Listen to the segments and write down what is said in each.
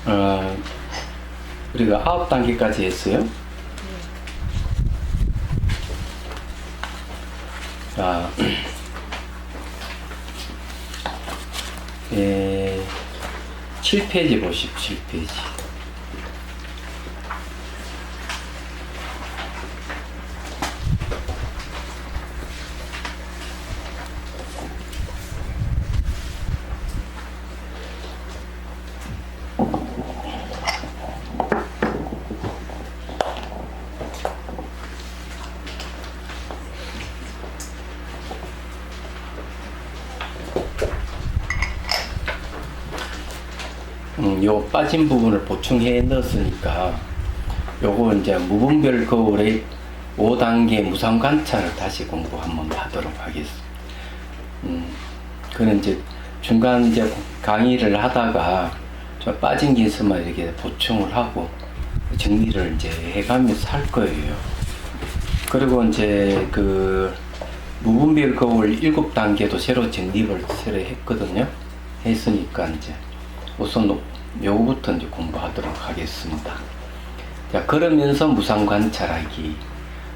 어, 우리가 9단계까지 했어요. 자, 7페이지 보십시오. 7페이지. 요 빠진 부분을 보충해 넣었으니까 요거 이제 무분별 거울의 5단계 무상 관찰을 다시 공부 한번 하도록 하겠습니다. 그는 이제 중간 이제 강의를 하다가 좀 빠진 게 있으면 이렇게 보충을 하고 정리를 이제 해가면서 할 거예요. 그리고 이제 그 무분별 거울 7단계도 새로 정립을 새로 했거든요. 했으니까 이제 우선 요거부터 이제 공부하도록 하겠습니다. 자, 그러면서 무상 관찰하기.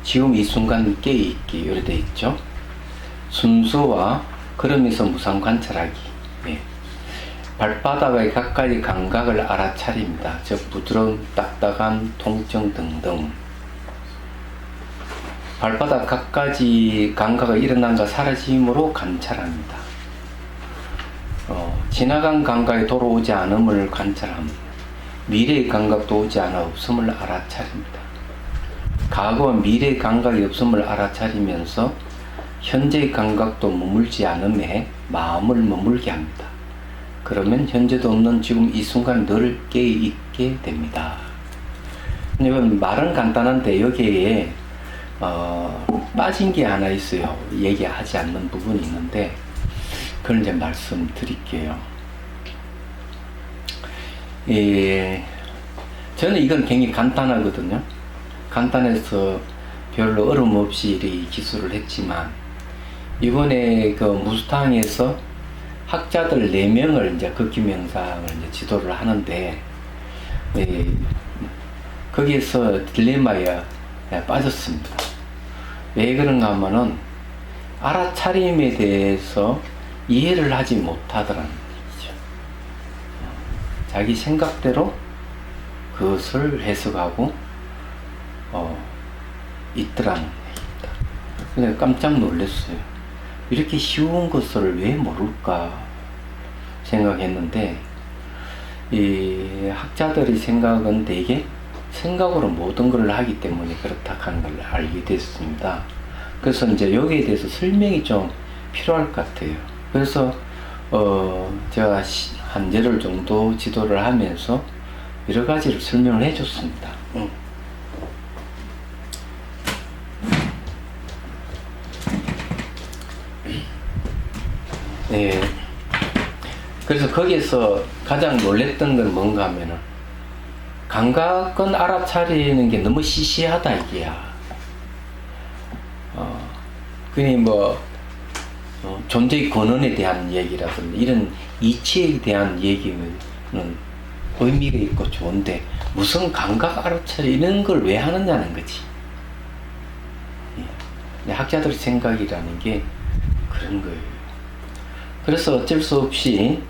지금 이 순간 깨있기 이렇게 돼 있죠. 순수와 그러면서 무상 관찰하기. 예. 발바닥의 각가지 감각을 알아차립니다. 즉 부드러움, 딱딱함, 통증 등등. 발바닥 각가지 감각의 일어남과 사라짐으로 관찰합니다. 지나간 감각이 돌아오지 않음을 관찰합니다. 미래의 감각도 오지 않아 없음을 알아차립니다. 과거와 미래의 감각이 없음을 알아차리면서 현재의 감각도 머물지 않음에 마음을 머물게 합니다. 그러면 현재도 없는 지금 이 순간 늘 깨있게 됩니다. 이건 말은 간단한데 여기에 빠진 게 하나 있어요. 얘기하지 않는 부분이 있는데 그걸 이제 말씀드릴게요. 저는 이건 굉장히 간단하거든요. 간단해서 별로 어려움 없이 이 기술을 했지만, 이번에 그 무스탕에서 학자들 4명을 이제 극기명상을 이제 지도를 하는데, 거기에서 딜레마에 빠졌습니다. 왜 그런가 하면은, 알아차림에 대해서 이해를 하지 못하더라는 얘기죠. 자기 생각대로 그것을 해석하고 있더라는 얘기입니다. 그래서 깜짝 놀랐어요. 이렇게 쉬운 것을 왜 모를까 생각했는데, 이 학자들의 생각은 대개 생각으로 모든 걸 하기 때문에 그렇다 하는 걸 알게 됐습니다. 그래서 이제 여기에 대해서 설명이 좀 필요할 것 같아요. 그래서 제가 한 열흘 정도 지도를 하면서 여러 가지를 설명을 해줬습니다. 네. 그래서 거기에서 가장 놀랬던 건 뭔가 하면은, 감각은 알아차리는 게 너무 시시하다 이게야. 그니 존재의 근원에 대한 얘기라든지 이런 이치에 대한 얘기는 의미가 있고 좋은데 무슨 감각 알아차리는 걸 왜 하느냐는 거지. 학자들의 생각이라는 게 그런 거예요. 그래서 어쩔 수 없이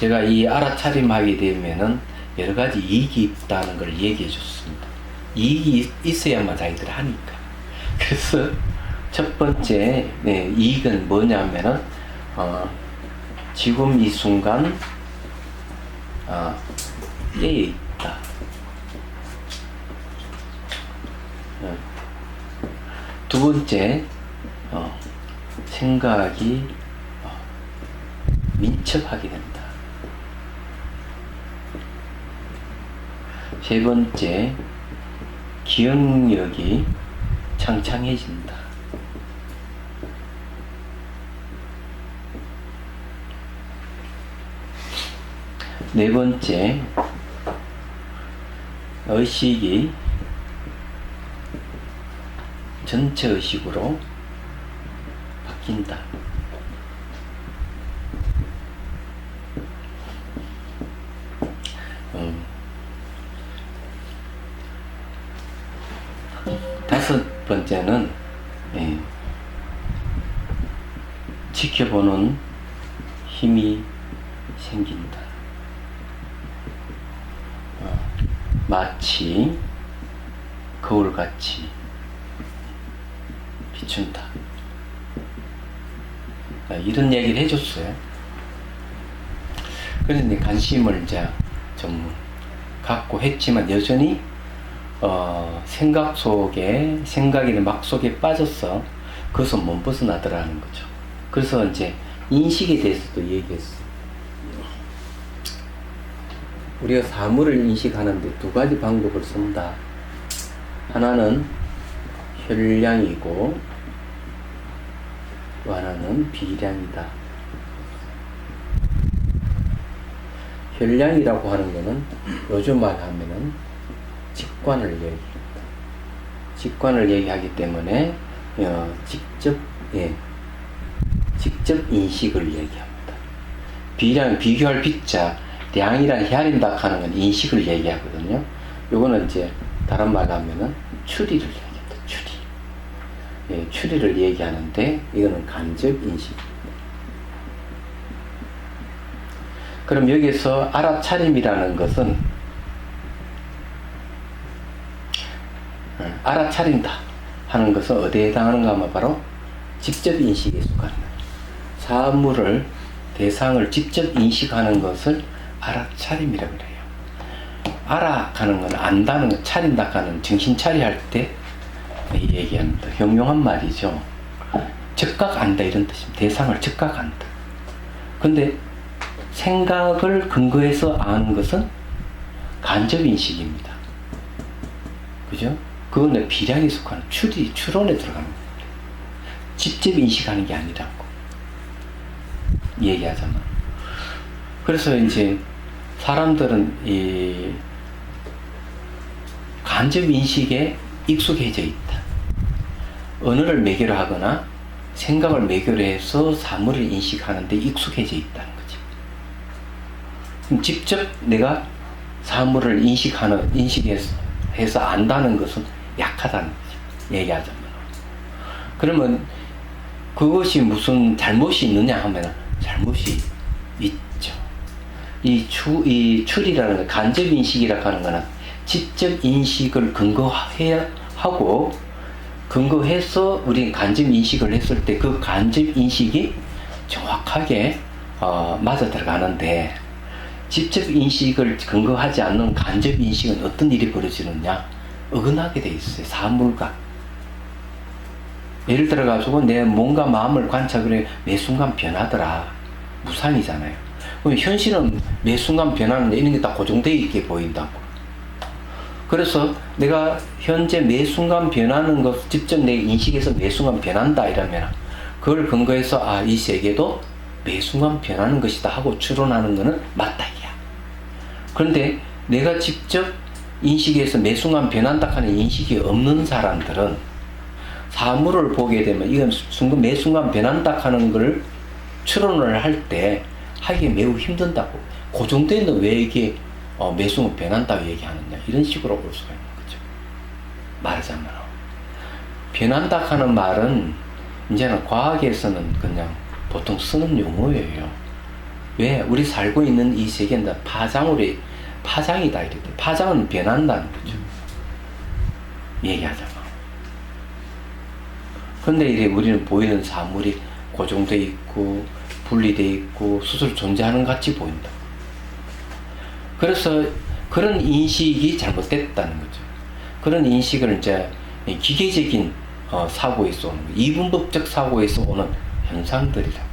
제가 이 알아차림하게 되면은 여러 가지 이익이 있다는 걸 얘기해 줬습니다. 이익이 있어야만 자기들 하니까. 그래서 첫 번째 이익은 뭐냐면은 지금 이 순간 깨어 있다. 두 번째 생각이 민첩하게 된다. 세 번째 기억력이 창창해진다. 네 번째, 의식이 전체 의식으로 바뀐다. 번째는 지켜보는 힘이 생긴다. 마치 거울같이 비춘다. 이런 얘기를 해줬어요. 그래서 관심을 이제 좀 갖고 했지만 여전히 생각이나 막 속에 빠져서 그것은 못 벗어나더라는 거죠. 그래서 이제 인식에 대해서도 얘기했어. 우리가 사물을 인식하는데 두 가지 방법을 쓴다. 하나는 혈량이고 또 하나는 비량이다. 혈량이라고 하는 거는 요즘 말 하면은 직관을 얘기합니다. 직관을 얘기하기 때문에 직접 인식을 얘기합니다. 비량, 비교할 비자, 량이란 헤아린다 하는 건 인식을 얘기하거든요. 요거는 이제 다른 말로 하면은 추리를 얘기합니다. 추리. 추리를 얘기하는데 이거는 간접 인식입니다. 그럼 여기서 알아차림이라는 것은 알아차린다 하는 것은 어디에 해당하는가 하면 바로 직접 인식에 속하는 거예요. 사물을, 대상을 직접 인식하는 것을 알아차림이라고 그래요. 알아가는 건 안다는 건, 차린다 하는 정신 차리할 때 얘기합니다. 형용한 말이죠. 즉각 안다 이런 뜻입니다. 대상을 즉각 안다. 근데 생각을 근거해서 아는 것은 간접 인식입니다. 그죠? 그건 비량에 속하는 추론에 들어가는 겁니다. 직접 인식하는 게 아니라고 얘기하잖아. 그래서 이제 사람들은 이 간접 인식에 익숙해져 있다. 언어를 매개로 하거나 생각을 매개로 해서 사물을 인식하는 데 익숙해져 있다는 거지. 그럼 직접 내가 사물을 인식해서 안다는 것은 약하다는 거지. 얘기하자면. 그러면 그것이 무슨 잘못이 있느냐 하면 잘못이 있죠. 이 추리라는 거, 간접 인식이라고 하는 거는 직접 인식을 근거해서 우리 간접 인식을 했을 때 그 간접 인식이 정확하게 맞아 들어가는데, 직접 인식을 근거하지 않는 간접 인식은 어떤 일이 벌어지느냐? 어긋나게 돼 있어요. 사물과. 예를 들어 가지고 내 몸과 마음을 관찰해 매 순간 변하더라. 무상이잖아요. 그럼 현실은 매 순간 변하는데 이런 게 다 고정되어 있게 보인다고. 그래서 내가 현재 매 순간 변하는 것 직접 내 인식에서 매 순간 변한다 이러면 그걸 근거해서 이 세계도 매 순간 변하는 것이다 하고 추론하는 것은 맞다 이야. 그런데 내가 직접 인식에서 매 순간 변한다 하는 인식이 없는 사람들은 사물을 보게 되면 이건 매 순간 변한다 하는 걸 추론을 할 때 하기 매우 힘든다고. 고정되는 왜 이게 매 순간 변한다고 얘기하느냐 이런 식으로 볼 수가 있는 거죠. 말하자면 변한다 하는 말은 이제는 과학에서는 그냥 보통 쓰는 용어예요. 왜? 우리 살고 있는 이 세계는 파장이다 이렇게. 파장은 변한다는 거죠. 얘기하자면. 근데 이제 우리는 보이는 사물이 고정되어 있고 분리되어 있고 스스로 존재하는 것 같이 보인다. 그래서 그런 인식이 잘못됐다는 거죠. 그런 인식을 이제 기계적인 사고에서 오는, 이분법적 사고에서 오는 현상들이라고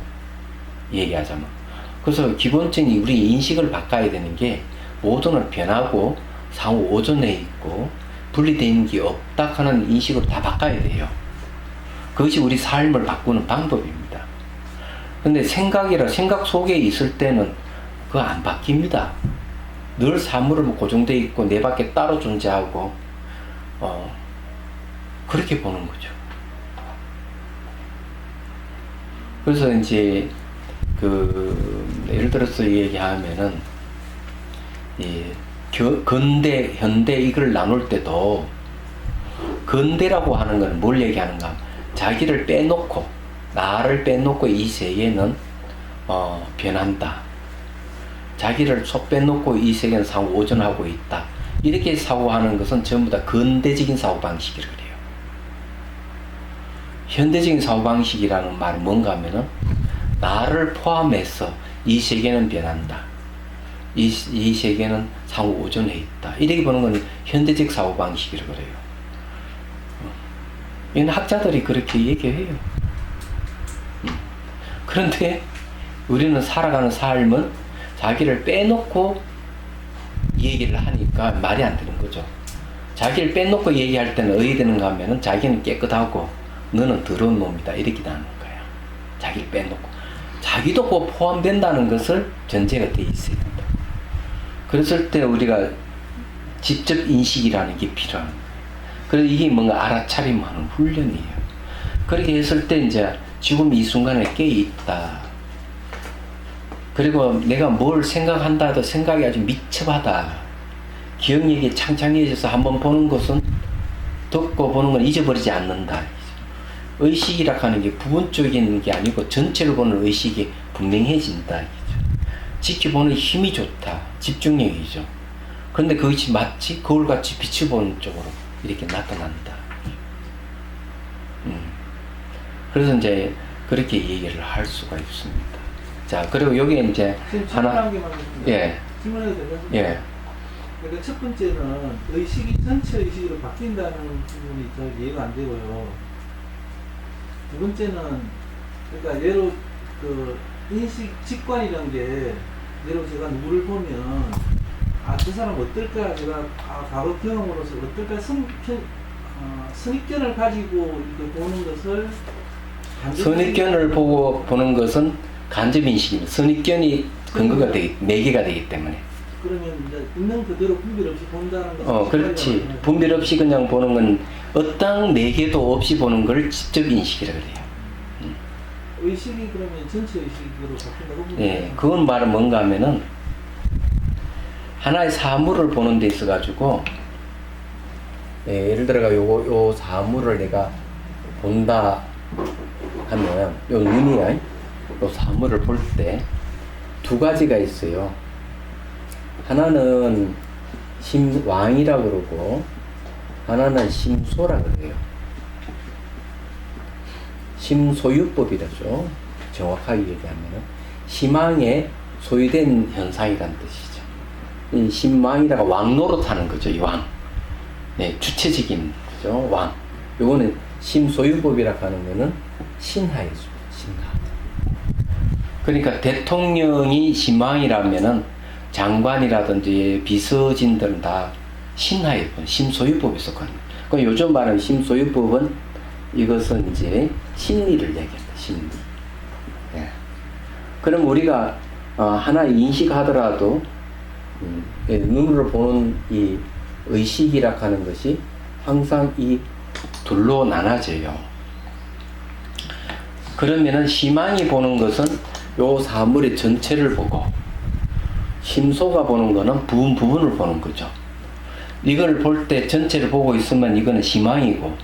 얘기하자면. 그래서 기본적인 우리 인식을 바꿔야 되는 게 모든을 변하고 상호 오존에 있고 분리되어 있는 게 없다 하는 인식으로 다 바꿔야 돼요. 그것이 우리 삶을 바꾸는 방법입니다. 근데 생각 속에 있을 때는 그거 안 바뀝니다. 늘 사물을 고정되어 있고 내 밖에 따로 존재하고 그렇게 보는 거죠. 그래서 이제 예를 들어서 얘기하면은 근대, 현대 이걸 나눌 때도 근대라고 하는 건 뭘 얘기하는가? 자기를 빼놓고, 나를 빼놓고 이 세계는 변한다. 자기를 쏙 빼놓고 이 세계는 상호 오존하고 있다. 이렇게 사고하는 것은 전부 다 근대적인 사고방식이라고 그래요. 현대적인 사고방식이라는 말은 뭔가 하면은 나를 포함해서 이 세계는 변한다. 이 세계는 상호 오존해 있다. 이렇게 보는 건 현대적 사고방식이라고 그래요. 이건 학자들이 그렇게 얘기해요. 그런데 우리는 살아가는 삶은 자기를 빼놓고 얘기를 하니까 말이 안 되는 거죠. 자기를 빼놓고 얘기할 때는 어디 되는가 하면은 자기는 깨끗하고 너는 더러운 놈이다 이렇게 나오는 거야. 자기를 빼놓고 자기도 꼭 포함된다는 것을 전제가 돼 있어야 된다. 그랬을 때 우리가 직접 인식이라는 게 필요한 거예요. 그래서 이게 뭔가 알아차림하는 훈련이에요. 그렇게 했을 때 이제 지금 이 순간에 깨 있다. 그리고 내가 뭘 생각한다 해도 생각이 아주 미첩하다. 기억력이 창창해져서 한번 보는 것은 듣고 보는 건 잊어버리지 않는다. 의식이라 하는 게 부분적인 게 아니고 전체를 보는 의식이 분명해진다. 지켜보는 힘이 좋다. 집중력이죠. 그런데 그것이 마치 거울같이 빛을 보는 쪽으로 이렇게 나타난다. 그래서 이제 그렇게 얘기를 할 수가 있습니다. 자, 그리고 여기에 이제 하나, 예, 질문해도 되겠습니까? 예, 그러니까 첫 번째는 의식이 전체 의식으로 바뀐다는 부분이 잘 이해가 안 되고요. 두 번째는 그러니까 예로 그 인식 직관이라는 게 예로 제가 누구를 보면 그 사람 어떨까 제가 과거 경험으로서 어떨까 선입견을 가지고 이렇게 보는 것을 선입견을 보고 보는 것은 간접인식입니다. 선입견이 근거가 매개가 되기 때문에. 그러면 이제 있는 그대로 분별 없이 본다는 것은 그렇지. 분별 없이 그냥 보는 건 어떤 매개도 없이 보는 걸 직접 인식이라고 해요. 의식이 그러면 전체 의식으로 바뀐다고 보면 예, 그건 말은 뭔가 하면은 하나의 사물을 보는 데 있어 가지고 예를 들어가 요 사물을 내가 본다 하면 요 눈이야. 요 사물을 볼 때 두 가지가 있어요. 하나는 심왕이라고 그러고 하나는 심소라고 그래요. 심소유법이라죠. 정확하게 얘기하면 심왕에 소유된 현상이라는 뜻이죠. 이 심왕이라가 왕 노릇하는 거죠. 이 왕. 네, 주체적인 거죠. 왕. 요거는 심소유법이라고 하는 거는 신하예죠. 신하. 그러니까 대통령이 심왕이라면은 장관이라든지 비서진들은 다 신하의 심소유법에 속하는 거예요. 그러니까 요즘 말하는 심소유법은 이것은 이제 심리를 얘기합니다. 심리. 예. 그럼 우리가 하나 인식하더라도 눈으로 보는 이 의식이라 하는 것이 항상 이 둘로 나눠져요. 그러면은 심왕이 보는 것은 요 사물의 전체를 보고 심소가 보는 거는 부분을 보는 거죠. 이걸 볼 때 전체를 보고 있으면 이거는 심왕이고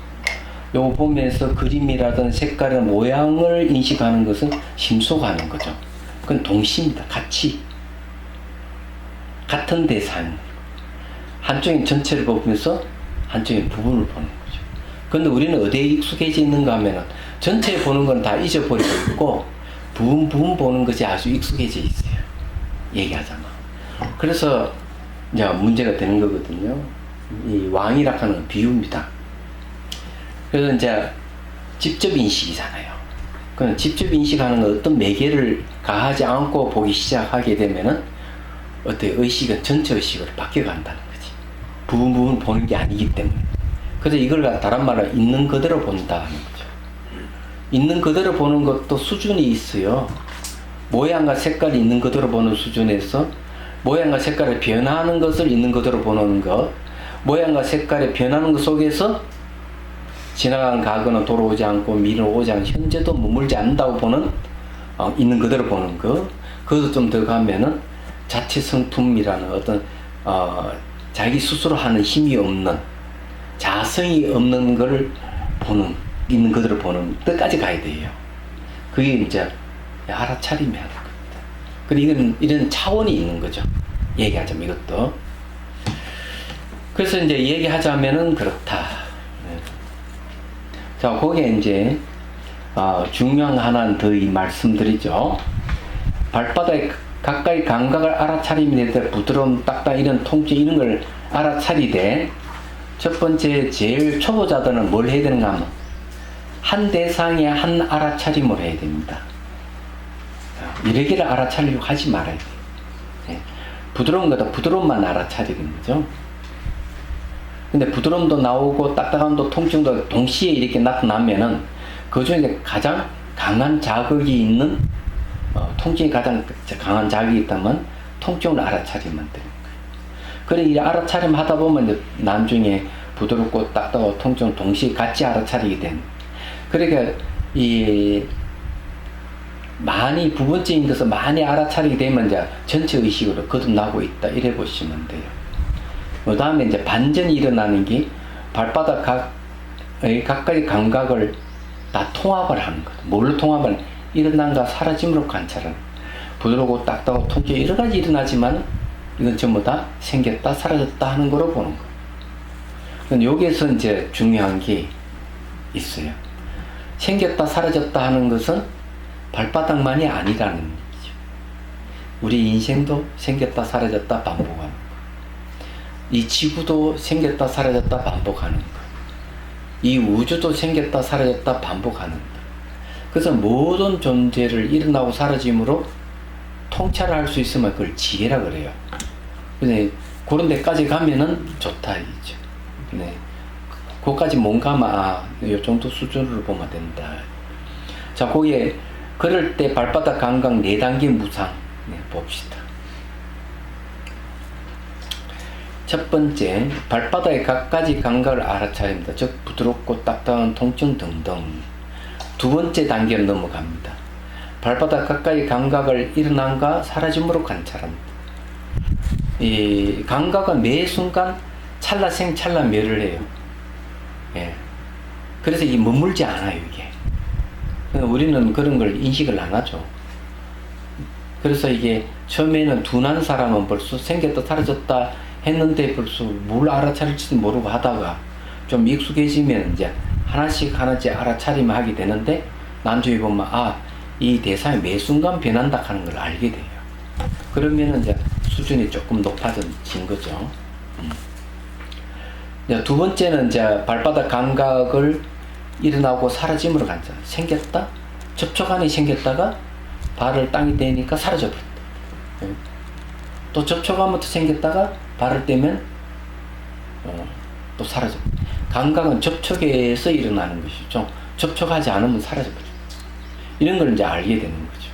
요거 보면서 그림이라든 색깔이나 모양을 인식하는 것은 심소가 하는 거죠. 그건 동시입니다. 같은 대상. 한쪽인 전체를 보면서 한쪽인 부분을 보는 거죠. 그런데 우리는 어디에 익숙해져 있는가 하면은 전체 보는 건 다 잊어버리고 있고 부분 보는 것이 아주 익숙해져 있어요. 얘기하잖아. 그래서 이제 문제가 되는 거거든요. 이 왕이라 하는 비유입니다. 그래서 이제 직접 인식이잖아요. 그럼 직접 인식하는 건 어떤 매개를 가하지 않고 보기 시작하게 되면은 어때 의식은 전체 의식으로 바뀌어 간다는 거지. 부분 보는 게 아니기 때문에. 그래서 이걸 다른 말로 있는 그대로 본다는 거죠. 있는 그대로 보는 것도 수준이 있어요. 모양과 색깔이 있는 그대로 보는 수준에서 모양과 색깔이 변하는 것을 있는 그대로 보는 것, 모양과 색깔이 변하는 것 속에서 지나간 과거는 돌아오지 않고 미래는 오지 않고 현재도 머물지 않는다고 보는 있는 그대로 보는 것. 그것도 좀 더 가면은 자체 성품이라는 어떤 자기 스스로 하는 힘이 없는 자성이 없는 걸 보는, 있는 그들을 보는 뜻까지 가야 돼요. 그게 이제 알아차림이 하는 겁니다. 그리고 이런 차원이 있는 거죠. 얘기하자면 이것도. 그래서 이제 얘기하자면은 그렇다. 네. 자, 거기에 이제 중요한 하나는 더 말씀드리죠. 발바닥에 가까이 감각을 알아차림이 될때 부드러움, 딱딱 이런 통증 이런 걸 알아차리되 첫 번째 제일 초보자들은 뭘 해야 되는가 하면 한 대상에 한 알아차림을 해야 됩니다. 이래기를 알아차리려고 하지 말아야 돼요. 네. 부드러운 거다 부드러움만 알아차리는 거죠. 근데 부드러움도 나오고 딱딱함도 통증도 동시에 이렇게 나타나면은 그 중에 가장 강한 자극이 있는 통증이 가장 강한 자극이 있다면 통증을 알아차리면 되는 거예요. 그래 이 알아차림 하다 보면 이제 나중에 부드럽고 딱딱하고 통증을 동시에 같이 알아차리게 된. 그러니까 이 많이 부분적인 것을 많이 알아차리게 되면 이제 전체 의식으로 거듭나고 있다 이래 보시면 돼요. 그 다음에 이제 반전이 일어나는 게 발바닥 가까이 감각을 다 통합을 하는 것. 뭘로 통합을? 일어난가 사라짐으로 관찰하는. 부드럽고 딱딱하고 통증 여러 가지 일어나지만 이건 전부 다 생겼다 사라졌다 하는 거로 보는 거예요. 근데 여기에서 이제 중요한 게 있어요. 생겼다 사라졌다 하는 것은 발바닥만이 아니라는 얘기죠. 우리 인생도 생겼다 사라졌다 반복하는 거예요. 이 지구도 생겼다 사라졌다 반복하는 거예요. 이 우주도 생겼다 사라졌다 반복하는 거예요. 그래서 모든 존재를 일어나고 사라짐으로 통찰을 할 수 있으면 그걸 지혜라 그래요. 근데 그런 데까지 가면은 좋다 이죠. 네. 그거까지 못 가면 이 정도 수준으로 보면 된다. 자, 거기에 그럴 때 발바닥 감각 4단계 무상 봅시다. 첫 번째, 발바닥의 각가지 감각을 알아차립니다. 즉 부드럽고 딱딱한 통증 등등. 두 번째 단계로 넘어갑니다. 발바닥 가까이 감각을 일어난가 사라짐으로 관찰합니다. 이 감각은 매 순간 찰나생 찰나멸을 해요. 예. 그래서 이 머물지 않아요, 이게. 우리는 그런 걸 인식을 안 하죠. 그래서 이게 처음에는 둔한 사람은 벌써 생겼다 사라졌다 했는데 벌써 뭘 알아차릴지도 모르고 하다가 좀 익숙해지면 이제 하나씩 알아차리면 하게 되는데 나중에 보면 이 대상이 매 순간 변한다 하는 걸 알게 돼요. 그러면 이제 수준이 조금 높아진 거죠. 두 번째는 이제 발바닥 감각을 일어나고 사라짐으로 관찰. 생겼다, 접촉안이 생겼다가 발을 땅에 대니까 사라져버린다. 또 접촉안부터 생겼다가 발을 떼면 또 사라져. 감각은 접촉에서 일어나는 것이죠. 접촉하지 않으면 사라져버려. 이런 걸 이제 알게 되는 거죠.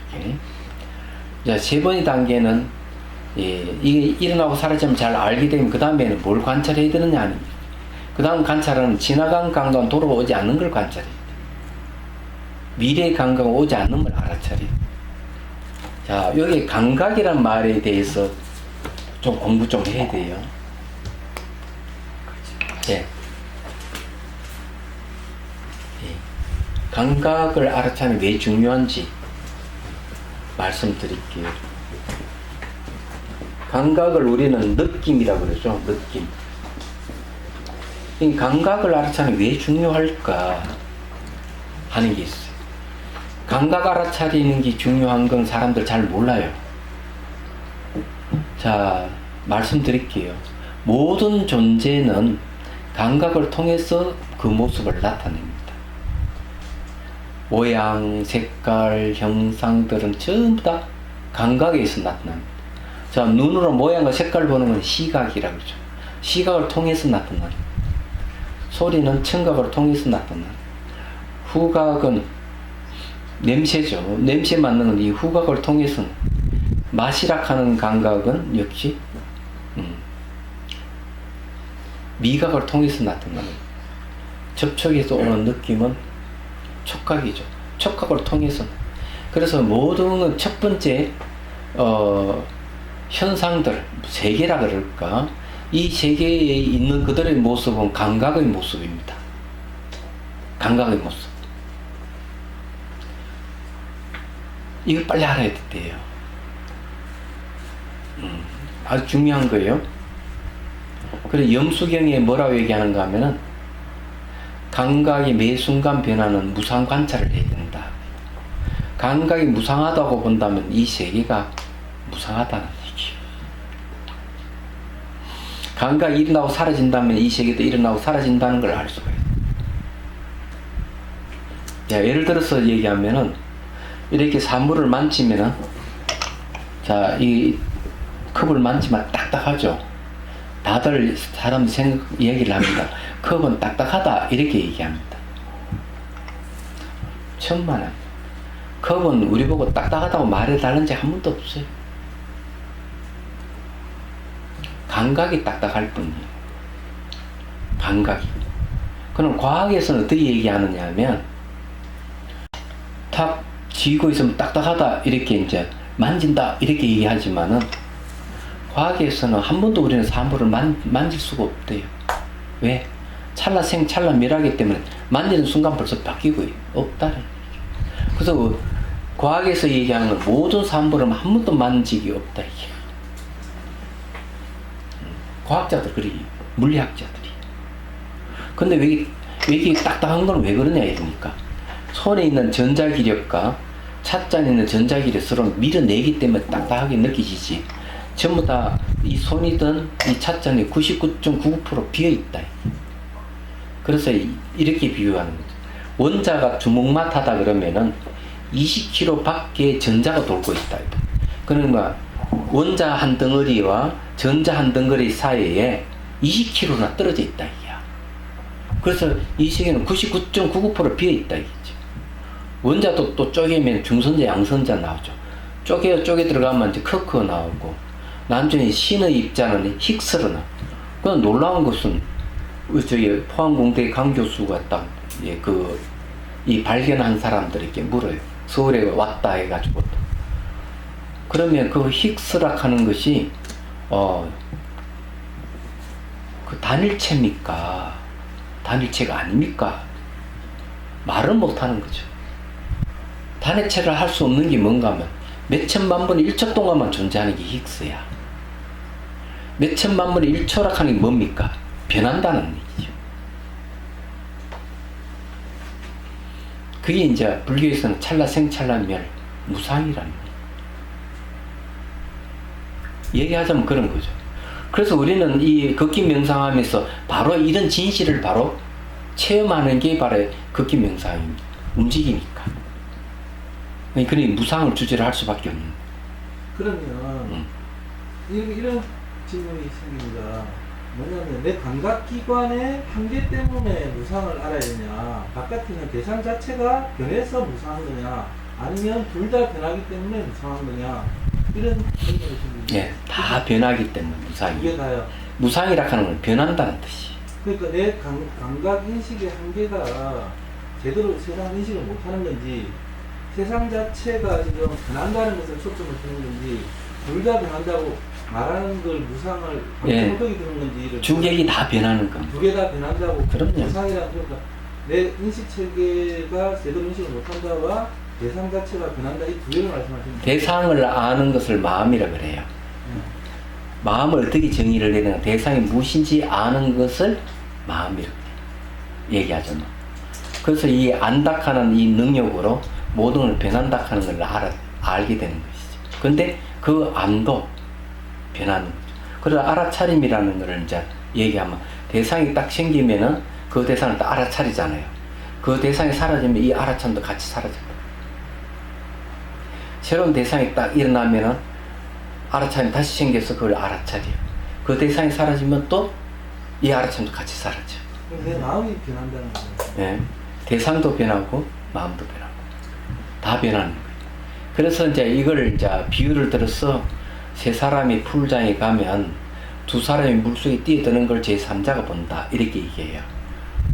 자, 세 번째 단계는 이게 일어나고 사라지면 잘 알게 되면 그 다음에는 뭘 관찰해야 되느냐 아닙니다. 그 다음 관찰은 지나간 감각은 돌아오지 않는 걸 관찰해야 돼. 미래의 감각은 오지 않는 걸 알아차려야 돼. 자, 여기 감각이란 말에 대해서 좀 공부 좀 해야 돼요. 예. 감각을 알아차리는 왜 중요한지 말씀드릴게요. 감각을 우리는 느낌이라고 그러죠. 느낌. 이 감각을 알아차리는 왜 중요할까 하는 게 있어요. 감각 알아차리는 게 중요한 건 사람들 잘 몰라요. 자, 말씀드릴게요. 모든 존재는 감각을 통해서 그 모습을 나타냅니다. 모양, 색깔, 형상들은 전부 다 감각에서 나타납니다. 자, 눈으로 모양과 색깔을 보는 건 시각이라고 그러죠. 시각을 통해서 나타납니다. 소리는 청각을 통해서 나타납니다. 후각은 냄새죠. 냄새 맡는 건 이 후각을 통해서. 맛이라 하는 감각은 역시 미각을 통해서 나타납니다. 접촉에서 오는 느낌은 촉각이죠. 촉각을 통해서. 그래서 모든 첫 번째 현상들, 세계라 그럴까? 이 세계에 있는 그들의 모습은 감각의 모습입니다. 감각의 모습. 이거 빨리 알아야 돼요. 아주 중요한 거예요. 그래서 염수경에 뭐라고 얘기하는가 하면은 감각이 매 순간 변하는 무상 관찰을 해야 된다. 감각이 무상하다고 본다면 이 세계가 무상하다는 얘기예요. 감각이 일어나고 사라진다면 이 세계도 일어나고 사라진다는 걸 알 수가 있어요. 자, 예를 들어서 얘기하면은 이렇게 사물을 만지면은, 자, 이 컵을 만지면 딱딱하죠. 다들 사람 얘기를 합니다. 컵은 딱딱하다 이렇게 얘기합니다. 천만에 컵은 우리 보고 딱딱하다고 말해달라는 적 한 번도 없어요. 감각이 딱딱할 뿐이에요. 감각이. 그럼 과학에서는 어떻게 얘기하느냐 하면 탁 쥐고 있으면 딱딱하다 이렇게 이제 만진다 이렇게 얘기하지만은 과학에서는 한 번도 우리는 사물을 만질 수가 없대요. 왜? 찰나생 찰나멸하기 때문에 만지는 순간 벌써 바뀌고 없다는 얘기죠. 그래서 과학에서 얘기하는 건 모든 사물을 한 번도 만지기 없다 이게. 과학자들 그리 물리학자들이. 근데 왜 이게 딱딱한 건 왜 그러냐 이러니까 손에 있는 전자기력과 찻잔에 있는 전자기력 서로 밀어내기 때문에 딱딱하게 느껴지지. 전부 다 이 손이든 이 찻잔이 99.99% 비어있다. 그래서 이렇게 비유하는 거죠. 원자가 주먹만하다 그러면은 20km 밖에 전자가 돌고 있다. 그러니까 원자 한 덩어리와 전자 한 덩어리 사이에 20km나 떨어져 있다. 이야. 그래서 이 세계는 99.99% 비어있다. 이거죠. 원자도 또 쪼개면 중선자, 양선자 나오죠. 쪼개 들어가면 이제 크크 나오고, 나중에 신의 입자는 힉스로 나. 그건 놀라운 것은, 저기 포항공대 강 교수가 딱, 예, 이 발견한 사람들에게 물어요. 서울에 왔다 해가지고. 그러면 그 힉스락 하는 것이, 그 단일체입니까? 단일체가 아닙니까? 말은 못 하는 거죠. 단일체를 할 수 없는 게 뭔가 하면, 몇천만 분의 1초 동안만 존재하는 게 힉스야. 몇천만 분의 1초락 하는 게 뭡니까? 변한다는 얘기죠. 그게 이제 불교에서는 찰나생찰나멸, 무상이라는 거예요. 얘기하자면 그런 거죠. 그래서 우리는 이 걷기 명상하면서 바로 이런 진실을 바로 체험하는 게 바로 걷기 명상입니다. 움직이니까. 그러니 무상을 주제를 할 수밖에 없는. 그러면 이런 질문이 생깁니다. 뭐냐면 내 감각기관의 한계 때문에 무상을 알아야 되냐, 바깥에 있는 대상 자체가 변해서 무상한 거냐, 아니면 둘 다 변하기 때문에 무상한 거냐, 이런 질문이 생깁니다. 예, 다 변하기 때문에 무상이. 이게 다요. 무상이라 하는 건 변한다는 뜻이. 그러니까 내 감각 인식의 한계가 제대로 세상 인식을 못하는 건지, 세상 자체가 지금 변한다는 것을 초점을 두는 건지, 둘 다 변한다고 말하는 걸 무상을 예. 방법이 드는 건지, 주객이 다 변하는 겁니다. 두 개 다 변한다고. 그럼요. 무상이란, 그러니까 내 인식 체계가 제대로 인식을 못한다와 대상 자체가 변한다, 이 두 개를 말씀하시는 거예요. 대상을 아는 것을 마음이라 그래요. 마음을 어떻게 정의를 내느냐, 대상이 무엇인지 아는 것을 마음이라고 얘기하죠. 그래서 이 안닥하는 이 능력으로 모든 걸 변한다 하는 걸 알게 되는 것이죠. 근데 그 암도 변하는 거죠. 그래서 알아차림이라는 걸 이제 얘기하면, 대상이 딱 생기면은 그 대상을 딱 알아차리잖아요. 그 대상이 사라지면 이 알아참도 같이 사라져요. 새로운 대상이 딱 일어나면은 알아차림 다시 생겨서 그걸 알아차려요. 그 대상이 사라지면 또 이 알아참도 같이 사라져요. 내 마음이 변한다는 거예요. 예. 대상도 변하고 마음도 변하고 다 변하는 거예요. 그래서 이제 이걸 이제 비유를 들어서 세 사람이 풀장에 가면 두 사람이 물속에 뛰어드는 걸 제3자가 본다 이렇게 얘기해요.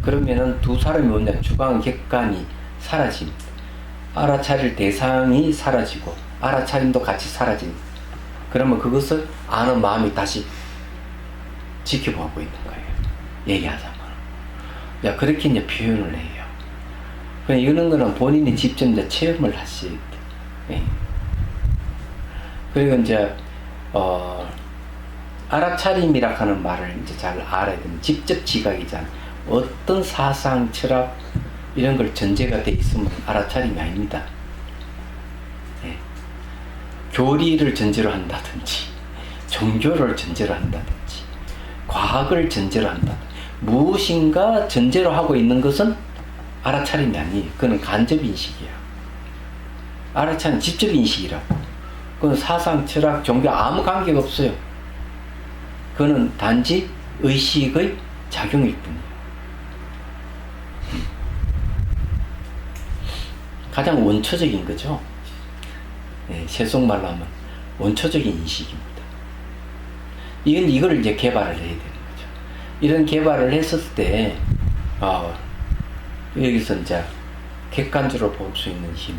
그러면은 두 사람이 뭐냐, 주관 객관이 사라집니다. 알아차릴 대상이 사라지고 알아차림도 같이 사라집니다. 그러면 그것을 아는 마음이 다시 지켜보고 있는 거예요. 얘기하자면. 야, 그렇게 이제 표현을 해요. 이런 거는 본인이 직접 이제 체험을 하시게 돼. 예. 그리고 이제, 알아차림이라 하는 말을 이제 잘 알아야 됩니다. 직접 지각이잖아. 어떤 사상, 철학, 이런 걸 전제가 돼 있으면 알아차림이 아닙니다. 예. 교리를 전제로 한다든지, 종교를 전제로 한다든지, 과학을 전제로 한다든지, 무엇인가 전제로 하고 있는 것은 알아차림이 아니에요. 그건 간접인식이야. 알아차림 직접인식이라고. 그건 사상, 철학, 종교 아무 관계가 없어요. 그거는 단지 의식의 작용일 뿐이에요. 가장 원초적인 거죠. 네, 세속말로 하면 원초적인 인식입니다. 이걸 이제 개발을 해야 되는 거죠. 이런 개발을 했을 때, 여기서 이제 객관적으로 볼 수 있는 힘이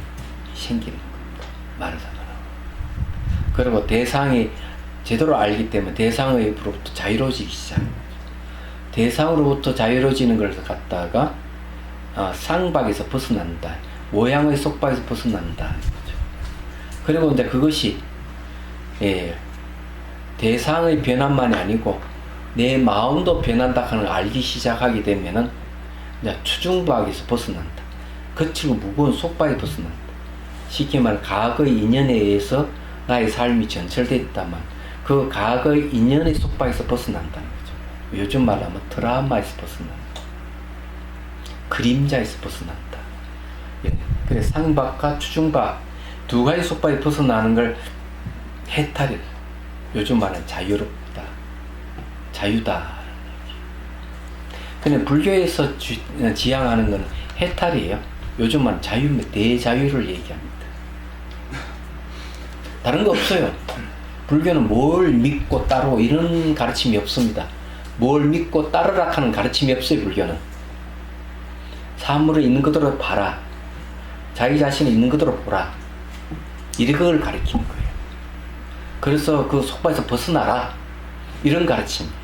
생기는 겁니다. 말하자면. 그리고 대상이 제대로 알기 때문에 대상으로부터 자유로워지기 시작합니다. 대상으로부터 자유로워지는 걸 갖다가 쌍박에서 벗어난다. 모양의 속박에서 벗어난다. 거죠. 그리고 이제 그것이 대상의 변화만이 아니고 내 마음도 변한다 하는 걸 알기 시작하게 되면은 이제 추중박에서 벗어난다. 거칠고 무거운 속박에 벗어난다. 쉽게 말해 과거의 인연에 의해서 나의 삶이 전철되어 있다만 그 과거의 인연의 속박에서 벗어난다는 거죠. 요즘 말하면 트라우마에서 벗어난다. 그림자에서 벗어난다. 그래서 상박과 추중박 두 가지 속박에 벗어나는 걸 해탈이라. 요즘 말하는 자유롭다. 자유다. 근데 불교에서 지향하는 건 해탈이에요. 요즘 말하는 자유입니다. 대자유를 얘기합니다. 다른 거 없어요. 불교는 뭘 믿고 따르고 이런 가르침이 없습니다. 뭘 믿고 따르라 하는 가르침이 없어요. 불교는 사물을 있는 그대로 봐라. 자기 자신을 있는 그대로 보라. 이걸 가르치는 거예요. 그래서 그 속박에서 벗어나라. 이런 가르침이에요.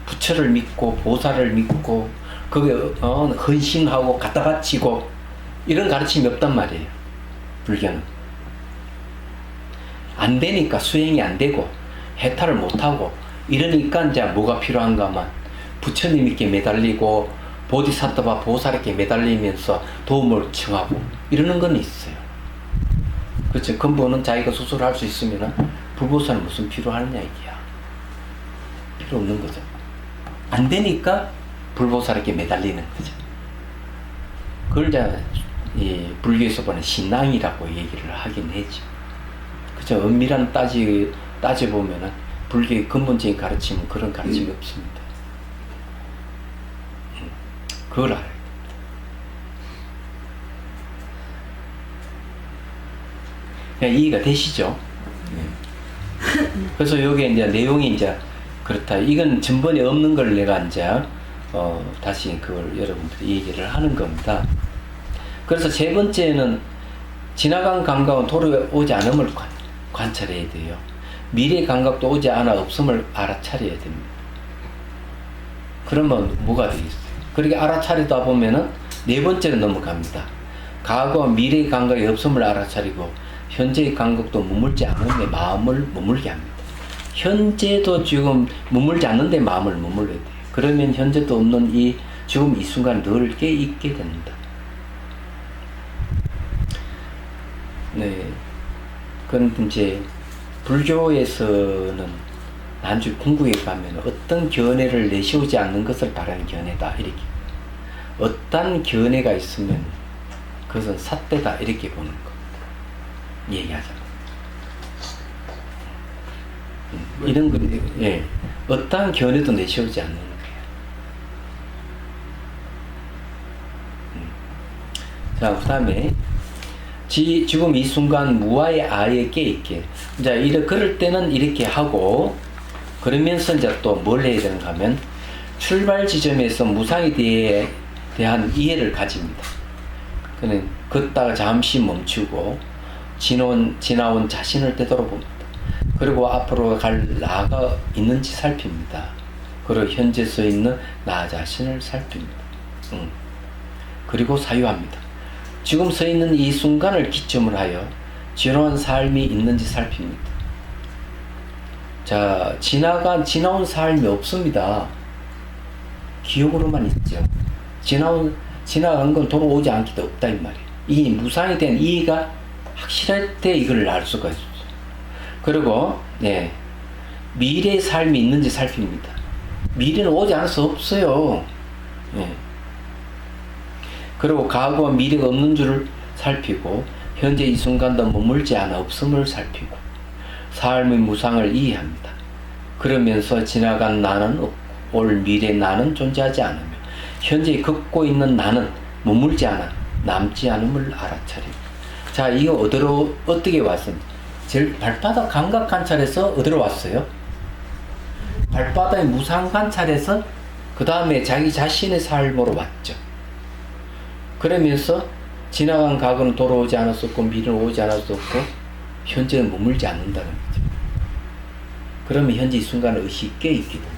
부처를 믿고 보살을 믿고 그게 헌신하고 갖다 바치고 이런 가르침이 없단 말이에요. 불교는 안 되니까 수행이 안 되고 해탈을 못 하고 이러니까 이제 뭐가 필요한가만 부처님께 매달리고 보디사트바 보살에게 매달리면서 도움을 청하고 이러는 건 있어요. 그렇죠. 근본은 자기가 스스로 할 수 있으면 불보살은 무슨 필요하느냐 이게야. 필요 없는 거죠. 안 되니까 불보살에게 매달리는 거죠. 그걸 이제 불교에서 보는 신앙이라고 얘기를 하긴 했죠. 그죠. 엄밀한 따져보면은 불교의 근본적인 가르침은 그런 가르침이 없습니다. 그걸 알아야 됩니다. 그냥 이해가 되시죠? 그래서 여기에 이제 내용이 이제 그렇다. 이건 전번에 없는 걸 내가 이제 다시 그걸 여러분들이 얘기를 하는 겁니다. 그래서 세 번째는 지나간 감각은 돌아오지 않음을 관찰해야 돼요. 미래 감각도 오지 않아 없음을 알아차려야 됩니다. 그러면 뭐가 되겠어요? 그렇게 알아차리다 보면은 네 번째로 넘어갑니다. 과거와 미래의 감각이 없음을 알아차리고 현재의 감각도 머물지 않는데 마음을 머물게 합니다. 현재도 지금 머물지 않는데 마음을 머물러야 돼요. 그러면 현재도 없는 지금 이 순간 늘 깨있게 됩니다. 네. 그런데 이제 불교에서는 나중에 궁극에 가면 어떤 견해를 내세우지 않는 것을 바라는 견해다 이렇게, 어떤 견해가 있으면 그것은 삿대다 이렇게 보는 거 얘기하잖아. 이런 거, 예, 어떠한 견해도 내세우지 않는 거예요. 자, 그 다음에 지금 이 순간 무아의 아에 깨있게. 자, 그럴 때는 이렇게 하고, 그러면서 이제 또 뭘 해야 되는가 하면, 출발 지점에서 무상에 대한 이해를 가집니다. 그는 걷다가 잠시 멈추고, 지나온 자신을 되돌아봅니다. 그리고 앞으로 갈 나가 있는지 살핍니다. 그리고 현재 서 있는 나 자신을 살핍니다. 그리고 사유합니다. 지금 서 있는 이 순간을 기점으로 하여 지나온 삶이 있는지 살핍니다. 자, 지나온 삶이 없습니다. 기억으로만 있죠. 지나간 건 돌아오지 않기도 없다 이 말이에요. 이 무상에 대한 이해가 확실할 때 이걸 알 수가 있어요. 그리고 미래의 삶이 있는지 살핍니다. 미래는 오지 않을 수 없어요. 그리고 과거와 미래가 없는 줄을 살피고 현재 이 순간도 머물지 않아 없음을 살피고 삶의 무상을 이해합니다. 그러면서 지나간 나는 없고 올 미래 나는 존재하지 않으며 현재 걷고 있는 나는 머물지 않아 남지 않음을 알아차립니다. 자, 이거 어떻게 왔습니까? 제일 발바닥 감각 관찰에서 어디로 왔어요? 발바닥의 무상 관찰에서 그 다음에 자기 자신의 삶으로 왔죠. 그러면서 지나간 과거는 돌아오지 않았었고 미래는 오지 않았었고 현재는 머물지 않는다는 거죠. 그러면 현재 이 순간에 의식이 깨있게 됩니다.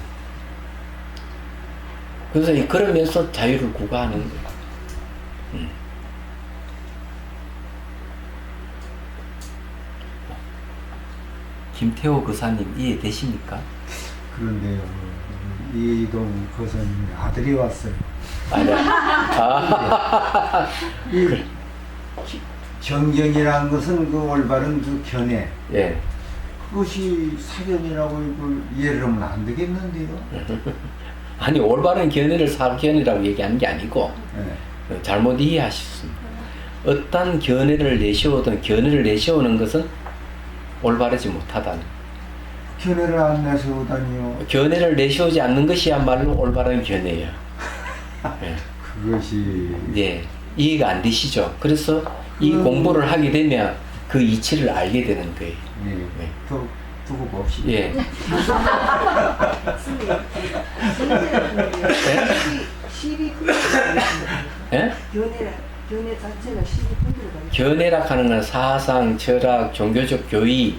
그래서 그러면서 자유를 구가하는 거예요. 김태호 거사님 이해되십니까? 그런데요, 이동 거사님 아들이 왔어요. 이 정견이라는 것은 그 올바른 그 견해. 예. 그것이 사견이라고 이걸 이해를 하면 안 되겠는데요. 아니, 올바른 견해를 사견이라고 얘기하는 게 아니고 잘못 이해하셨습니다. 어떤 견해를 내세우는 것은 올바르지 못하다는. 견해를 안 내세우다니요. 견해를 내세우지 않는 것이야말로 올바른 견해예요. 그것이 이해가 안 되시죠. 그래서 이 공부를 하게 되면 그 이치를 알게 되는 거예요. 두고 봅시다. 견해 자체가 12분으로 견해라 하는 건 사상, 철학, 종교적 교의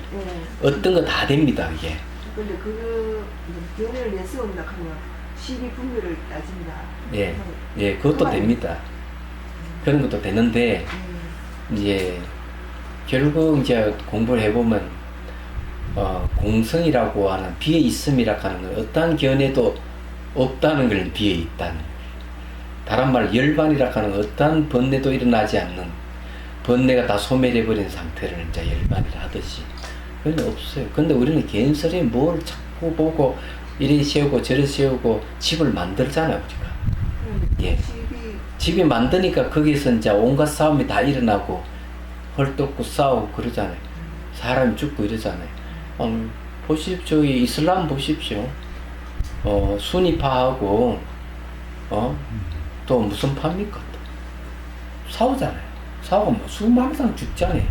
어떤 거 다 됩니다. 이게. 근데 그 견해를 내세운다 하면 12분류를 따진다. 그것도 됩니다. 그런 것도 되는데 이제 결국 이제 공부를 해보면 공성이라고 하는 비에 있음이라고 하는 건 어떠한 견해도 없다는 걸 비에 있다는 거예요. 다른 말 열반이라고 하는 어떠한 번뇌도 일어나지 않는 번뇌가 다 소멸해버린 상태를 이제 열반이라 하듯이 그건 없어요. 근데 우리는 개인설에 뭘 자꾸 보고 이리 세우고 저리 세우고 집을 만들잖아요, 우리가. 집이 만드니까 거기서 이제 온갖 싸움이 다 일어나고 헐떡고 싸우고 그러잖아요. 사람이 죽고 이러잖아요. 보십시오. 이 이슬람 보십시오. 순위파하고 또 무슨 파입니까? 싸우잖아요. 싸우면 수많은 사람 죽잖아요.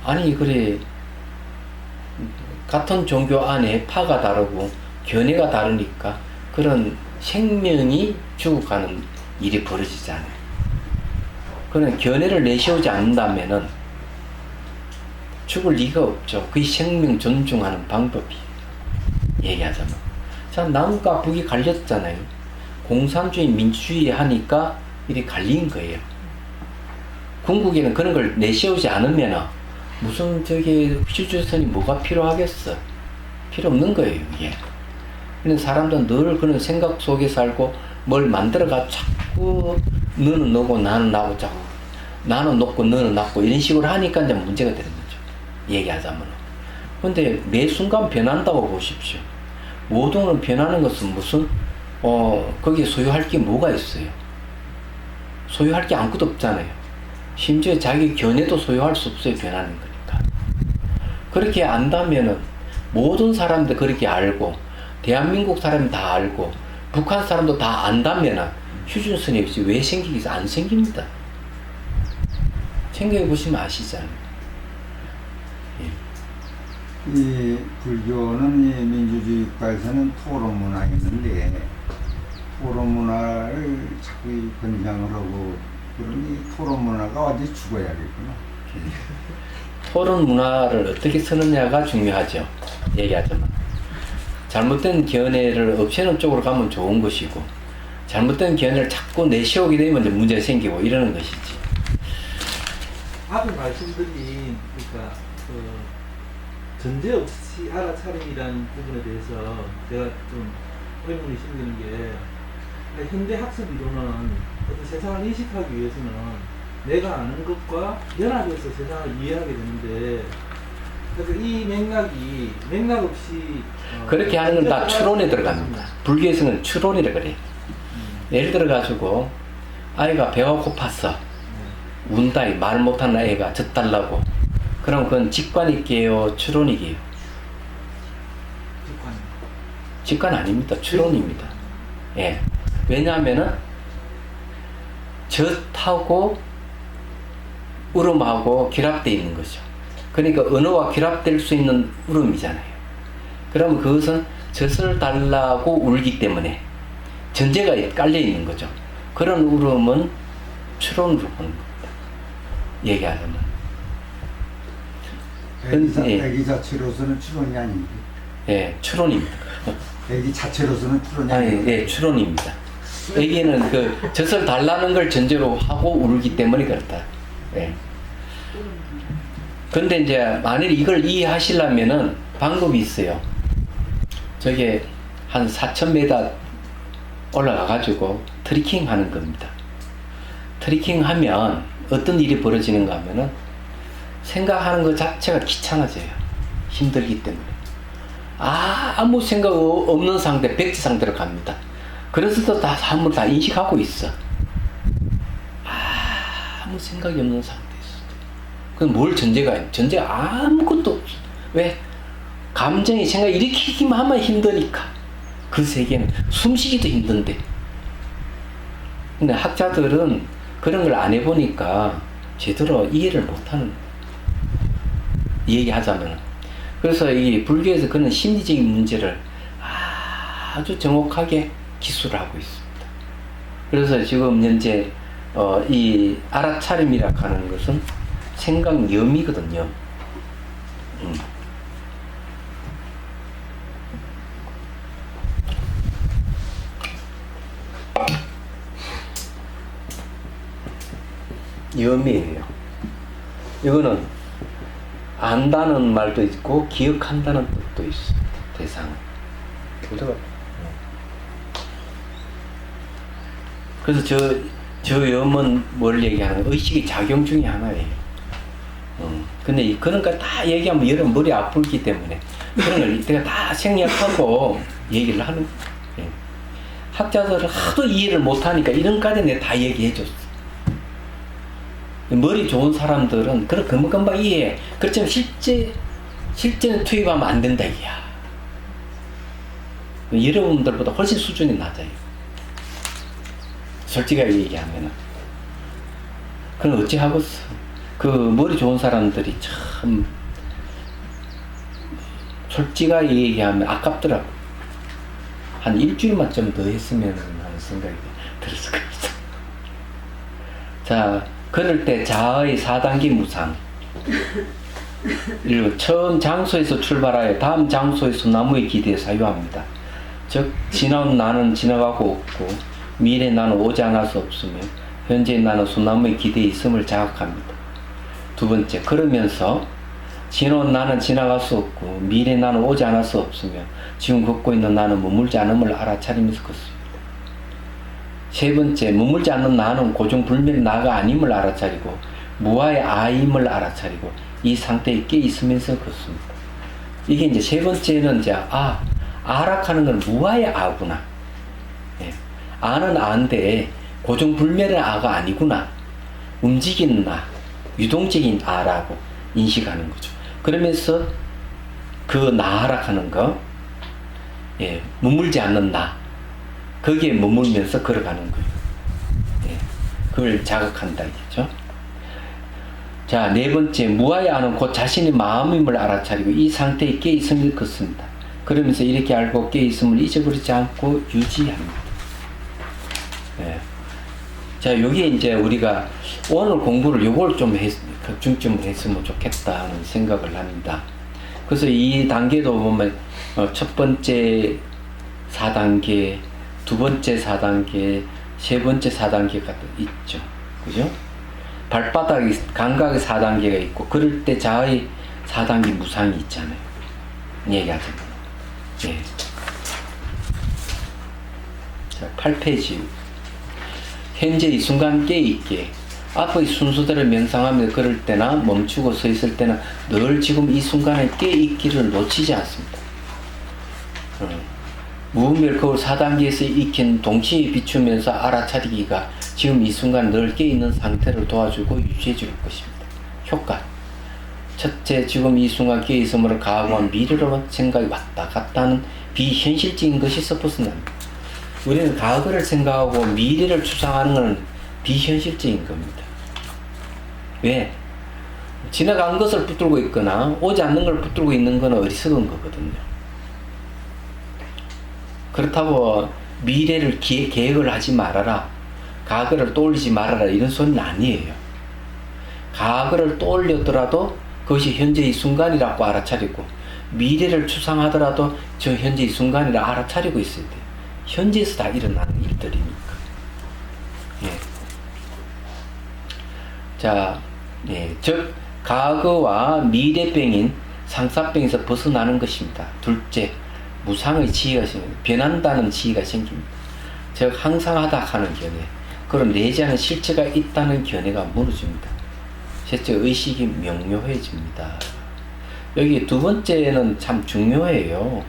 아니 그래 같은 종교 안에 파가 다르고 견해가 다르니까 그런 생명이 죽어가는 일이 벌어지잖아요. 그런 견해를 내세우지 않는다면은 죽을 리가 없죠. 그게 생명 존중하는 방법이 얘기하자면. 자, 남과 북이 갈렸잖아요. 공산주의, 민주주의 하니까 이렇게 갈린 거예요. 궁극에는 그런 걸 내세우지 않으면 무슨 휴전선이 뭐가 필요하겠어? 필요 없는 거예요, 이게. 그런 사람들은 늘 그런 생각 속에 살고 뭘 만들어가 자꾸 너는 너고 나는 나고 자꾸 나는 높고 너는 낮고 이런 식으로 하니까 이제 문제가 되는 거죠. 얘기하자면. 근데 매 순간 변한다고 보십시오. 모든 변하는 것은 무슨 거기에 소유할 게 뭐가 있어요? 소유할 게 아무것도 없잖아요. 심지어 자기 견해도 소유할 수 없어요. 변하는 거니까. 그렇게 안다면은 모든 사람들 그렇게 알고 대한민국 사람이 다 알고 북한 사람도 다 안다면은 휴전선이 없이 왜 생기겠어? 안 생깁니다. 생각해보시면 아시잖아요. 이 불교는 이 민주주의 국가에서는 토론 문화가 있는데 토론 문화를 자꾸 권장을 하고 그러니 토론 문화가 어디 죽어야겠구나. 토론 문화를 어떻게 쓰느냐가 중요하죠. 얘기하자면. 잘못된 견해를 없애는 쪽으로 가면 좋은 것이고, 잘못된 견해를 자꾸 내세우게 되면 이제 문제가 생기고 이러는 것이지. 앞에 말씀드린 그러니까 그 전제 없이 알아차림이라는 부분에 대해서 제가 좀 의문이 생기는 게 현대 학습 이론은 어떤 세상을 인식하기 위해서는 내가 아는 것과 연합해서 세상을 이해하게 되는데 그래서 이 맥락 없이 그렇게 하는 건 다 추론에 들어갑니다. 불교에서는 추론이라 그래. 예를 들어 가지고 아이가 배가 고팠어. 운다, 말 못하는 애가 젖달라고. 그럼 그건 직관이게요, 추론이게요? 직관 아닙니다. 추론입니다. 예. 왜냐하면은 젖하고 울음하고 결합되어 있는 거죠. 그러니까 언어와 결합될 수 있는 울음이잖아요. 그럼 그것은 젖을 달라고 울기 때문에 전제가 깔려 있는 거죠. 그런 울음은 추론으로 보는 겁니다. 얘기하자면. 애기 자체로서는 추론이 아닙니다. 예, 추론입니다. 애기 자체로서는 추론이 아니, 아닙니다. 예, 추론입니다. 애기는 그 젖을 달라는 걸 전제로 하고 울기 때문에 그렇다. 예. 근데 이제 만일 이걸 이해하시려면은 방법이 있어요. 저게 한 4,000m 올라가가지고 트리킹 하는 겁니다. 트리킹 하면 어떤 일이 벌어지는가 하면은 생각하는 것 자체가 귀찮아져요. 힘들기 때문에. 아무 생각 없는 상태, 백지 상태로 갑니다. 그래서도 다 사람을 다 인식하고 있어. 아무 생각이 없는 상태에서. 그럼 뭘 전제가 아무것도 없어. 왜? 감정이 생각 일으키기만 하면 힘드니까. 그 세계는 숨쉬기도 힘든데. 근데 학자들은 그런 걸 안 해보니까 제대로 이해를 못하는 거예요. 얘기하자면. 그래서 이 불교에서 그런 심리적인 문제를 아주 정확하게 기술을 하고 있습니다. 그래서 지금 현재 이 알아차림이라 하는 것은 생각염이거든요. 염이에요. 이거는 안다는 말도 있고 기억한다는 뜻도 있습니다. 대상은. 그래서 저 염은 뭘 얘기하는 거예요? 의식의 작용 중에 하나예요. 근데 그런 거 다 얘기하면 여러분 머리 아프기 때문에 그런 걸 내가 다 생략하고 얘기를 하는 거예요. 학자들은 하도 이해를 못하니까 이런까지 내가 다 얘기해줬어. 머리 좋은 사람들은 그걸 금방 이해해. 그렇지만 실제는 투입하면 안 된다 이야. 여러분들보다 훨씬 수준이 낮아요. 솔직하게 얘기하면은. 그럼 어찌 하겠어? 그 머리 좋은 사람들이 참 솔직하게 얘기하면 아깝더라고. 한 일주일만 좀 더 했으면 하는 생각이 들었을 것 같아. 자, 그럴 때 자아의 4단계 무상. 처음 장소에서 출발하여 다음 장소에서 나무의 기대에 사유합니다. 즉 지나온 나는 지나가고 없고 미래 나는 오지 않아서 없으며 현재 나는 소나무의 기대에 있음을 자각합니다. 두 번째, 그러면서 지나온 나는 지나갈 수 없고 미래 나는 오지 않을 수 없으며 지금 걷고 있는 나는 머물지 않음을 알아차리면서 걷습니다. 세 번째, 머물지 않는 나는 고정불멸 나가 아님을 알아차리고 무아의 아임을 알아차리고 이 상태에 깨 있으면서 걷습니다. 이게 이제 세 번째는 이제 아락하는 건 무아의 아구나. 예. 아는 아인데 고정불멸의 아가 아니구나. 움직이는 나, 유동적인 아라고 인식하는 거죠. 그러면서 그 나하락하는 거, 예, 머물지 않는 나, 거기에 머물면서 걸어가는 거예요. 예, 그걸 자각한다 이겠죠. 자, 네 번째, 무아의 아는 곧 자신의 마음임을 알아차리고 이 상태에 깨있음을 걷습니다. 그러면서 이렇게 알고 깨있음을 잊어버리지 않고 유지합니다. 예. 자, 여기에 이제 우리가 오늘 공부를 요걸 좀 중점을 했으면 좋겠다는 생각을 합니다. 그래서 이 단계도 보면 첫 번째 4단계, 두 번째 4단계, 세 번째 4단계가 있죠. 그죠? 발바닥이 감각의 4단계가 있고 그럴 때 자의 4단계 무상이 있잖아요. 얘기하자면. 예. 자, 8페이지. 현재 이 순간 깨있게 앞의 순서대로 명상하며 걸을 때나 멈추고 서 있을 때는 늘 지금 이 순간에 깨있기를 놓치지 않습니다. 무분별 거울 4단계에서 익힌 동시에 비추면서 알아차리기가 지금 이 순간 늘 깨있는 상태를 도와주고 유지해 줄 것입니다. 효과. 첫째, 지금 이 순간 깨있음으로 과거와 미래로 생각이 왔다 갔다 하는 비현실적인 것에서 벗어납니다. 우리는 과거를 생각하고 미래를 추상하는 것은 비현실적인 겁니다. 왜? 지나간 것을 붙들고 있거나 오지 않는 걸 붙들고 있는 건 어리석은 거거든요. 그렇다고 미래를 계획을 하지 말아라, 과거를 떠올리지 말아라 이런 소리는 아니에요. 과거를 떠올렸더라도 그것이 현재 이 순간이라고 알아차리고 미래를 추상하더라도 저 현재 이 순간이라 알아차리고 있어야 돼요. 현재에서 다 일어나는 일들이니까. 예. 자, 예. 즉 과거와 미래병인 상사병에서 벗어나는 것입니다. 둘째, 무상의 지혜가 생깁니다. 변한다는 지혜가 생깁니다. 즉 항상 하다 하는 견해, 그런 내재하는 실체가 있다는 견해가 무너집니다. 셋째, 의식이 명료해집니다. 여기 두 번째는 참 중요해요.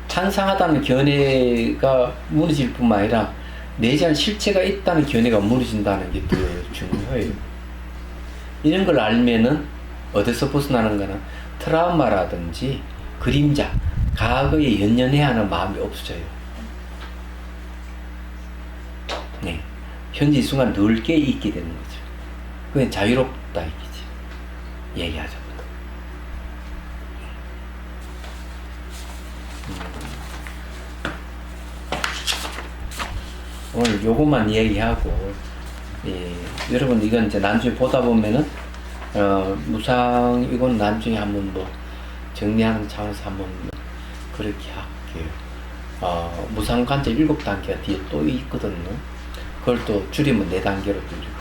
항상하다는 견해가 무너질 뿐만 아니라 내재한 실체가 있다는 견해가 무너진다는 게 더 중요해요. 이런 걸 알면은 어디서 벗어나는 거는 트라우마라든지 그림자, 과거에 연연해야 하는 마음이 없어져요. 네. 현재 이 순간 늘 깨있게 되는 거죠. 그게 자유롭다 이기지. 얘기하죠. 오늘 요것만 얘기하고, 예, 여러분 이건 이제 나중에 보다 보면은 무상 이건 나중에 한번 뭐 정리하는 차원에서 한번 그렇게 할게요. 무상 관절 7단계가 뒤에 또 있거든요. 그걸 또 줄이면 4단계로 줄이고.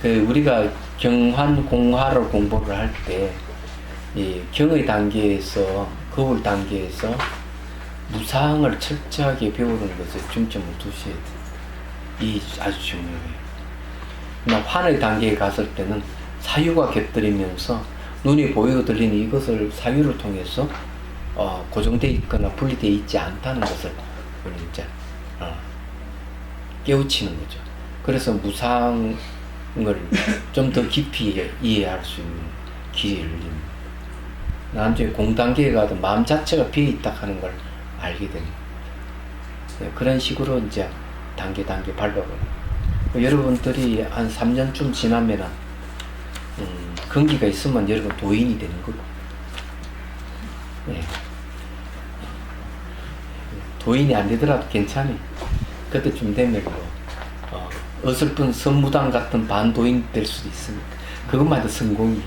그 우리가 경환 공화를 공부를 할 때 이 경의 단계에서 거울 단계에서 무상을 철저하게 배우는 것에 중점을 두셔야 돼요. 이 아주 중요해요. 환의 단계에 갔을 때는 사유가 곁들이면서 눈이 보이고 들리는 이것을 사유를 통해서 고정되어 있거나 분리되어 있지 않다는 것을 이제 깨우치는 거죠. 그래서 무상을 좀 더 깊이 이해할 수 있는 기회를 열립니다. 나중에 공단계에 가도 마음 자체가 비어있다 하는 걸 알게 됩니다. 네, 그런 식으로 이제 단계 밟아가고, 여러분들이 한 3년쯤 지나면은 근기가 있으면 여러분 도인이 되는 거고, 네. 도인이 안 되더라도 괜찮아요. 그때쯤 되면 어설픈 선무당 같은 반도인 될 수도 있습니다. 그것만 해도 성공이에요.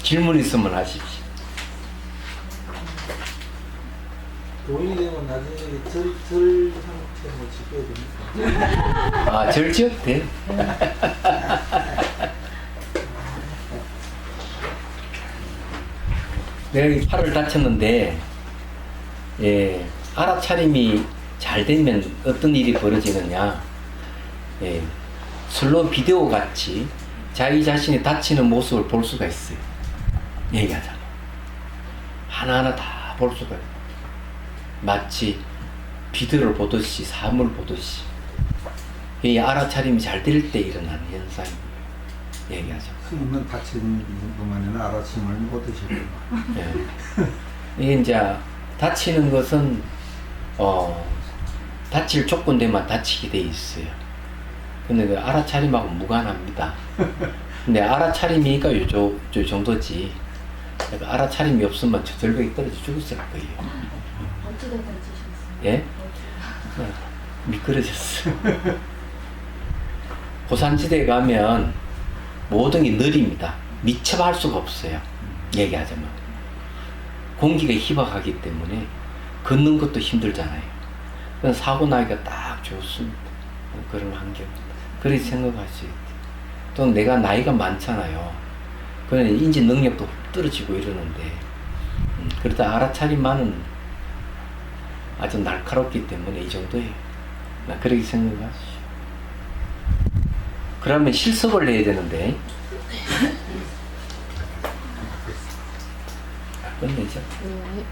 질문 있으면 하십시오. 도인이 되면 나중에 절 상체 뭐 지켜야 됩니까? 절 지어도 돼. 내가 이 팔을 다쳤는데, 예, 알아차림이 잘 되면 어떤 일이 벌어지느냐, 예, 슬로우 비디오 같이 자기 자신이 다치는 모습을 볼 수가 있어요. 얘기하자면 하나하나 다 볼 수가 있어요. 마치 비디오를 보듯이, 사물을 보듯이. 이 알아차림이 잘 될 때 일어나는 현상이에요. 얘기하자면 스님은 다치는 동안에는 알아침을 못 드시고. 예. 이게 이제 다치는 것은 다칠 조건대만 다치게 돼 있어요. 근데 그 알아차림하고 무관합니다. 근데 알아차림이니까 요 정도지. 그러니까 알아차림이 없으면 저 절벽에 떨어져 죽었을 거예요. 어쩌다 다치셨어요? 예? 미끄러졌어. 고산지대에 가면 모든 게 느립니다. 미처할 수가 없어요. 얘기하자면. 공기가 희박하기 때문에 걷는 것도 힘들잖아요. 그래서 사고 나기가 딱 좋습니다. 그런 환경. 그렇게 생각하시. 또 내가 나이가 많잖아요. 그래 인지 능력도 떨어지고 이러는데 그러다 알아차림만은 아주 날카롭기 때문에 이 정도예요. 나 그렇게 생각하시죠. 그러면 실습을 해야 되는데 끝내죠. 네.